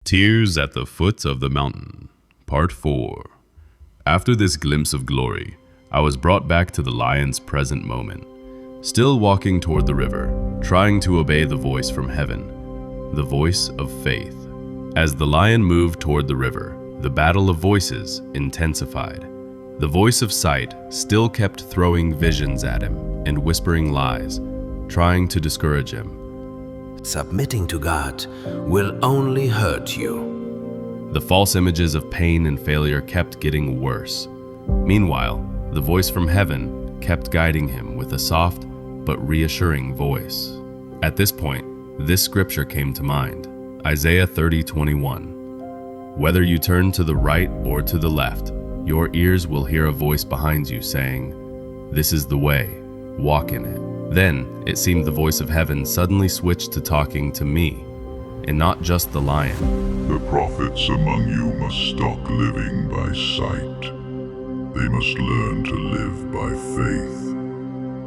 Tears at the Foot of the Mountain, Part 4. After this glimpse of glory, I was brought back to the lion's present moment, still walking toward the river, trying to obey the voice from heaven, the voice of faith. As the lion moved toward the river, the battle of voices intensified. The voice of sight still kept throwing visions at him and whispering lies, trying to discourage him. Submitting to God will only hurt you. The false images of pain and failure kept getting worse. Meanwhile, the voice from heaven kept guiding him with a soft but reassuring voice. At this point, this scripture came to mind, Isaiah 30:21. Whether you turn to the right or to the left, your ears will hear a voice behind you saying, "This is the way, walk in it." Then, it seemed the voice of heaven suddenly switched to talking to me, and not just the lion. The prophets among you must stop living by sight. They must learn to live by faith,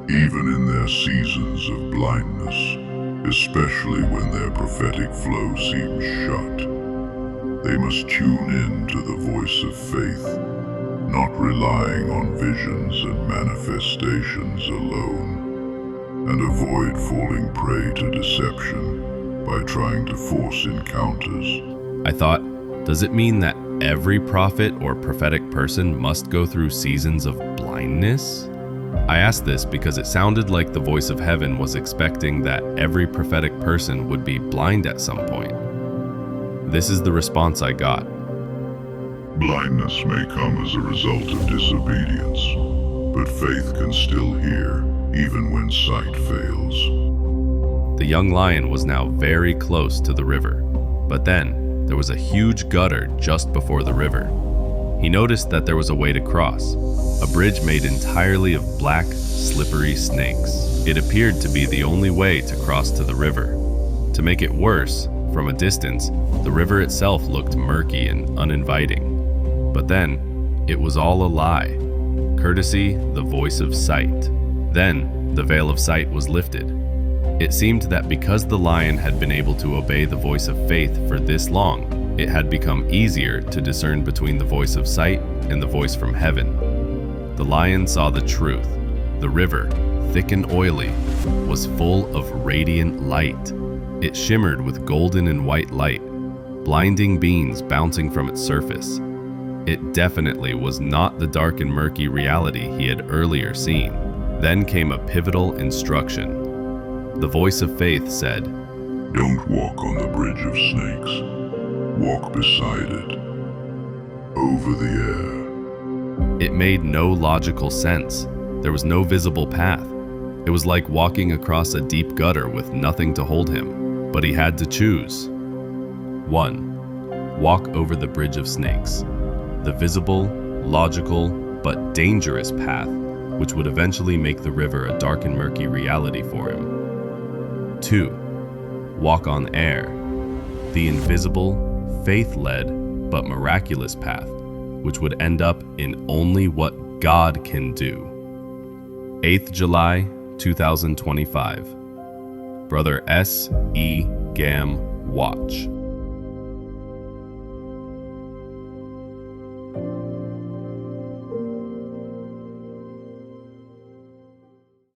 even in their seasons of blindness, especially when their prophetic flow seems shut. They must tune in to the voice of faith, not relying on visions and manifestations alone, and avoid falling prey to deception by trying to force encounters. I thought, does it mean that every prophet or prophetic person must go through seasons of blindness? I asked this because it sounded like the voice of heaven was expecting that every prophetic person would be blind at some point. This is the response I got. Blindness may come as a result of disobedience, but faith can still hear, even when sight fails. The young lion was now very close to the river, but then there was a huge gutter just before the river. He noticed that there was a way to cross, a bridge made entirely of black, slippery snakes. It appeared to be the only way to cross to the river. To make it worse, from a distance, the river itself looked murky and uninviting. But then, it was all a lie, courtesy the voice of sight. Then, the veil of sight was lifted. It seemed that because the lion had been able to obey the voice of faith for this long, it had become easier to discern between the voice of sight and the voice from heaven. The lion saw the truth. The river, thick and oily, was full of radiant light. It shimmered with golden and white light, blinding beams bouncing from its surface. It definitely was not the dark and murky reality he had earlier seen. Then came a pivotal instruction. The voice of faith said, Don't walk on the bridge of snakes. Walk beside it, over the air. It made no logical sense. There was no visible path. It was like walking across a deep gutter with nothing to hold him, but he had to choose. 1. Walk over the bridge of snakes, the visible, logical, but dangerous path which would eventually make the river a dark and murky reality for him. 2. Walk on air, the invisible, faith-led, but miraculous path, which would end up in only what God can do. 8th July, 2025. Brother S. E. Gam Watch.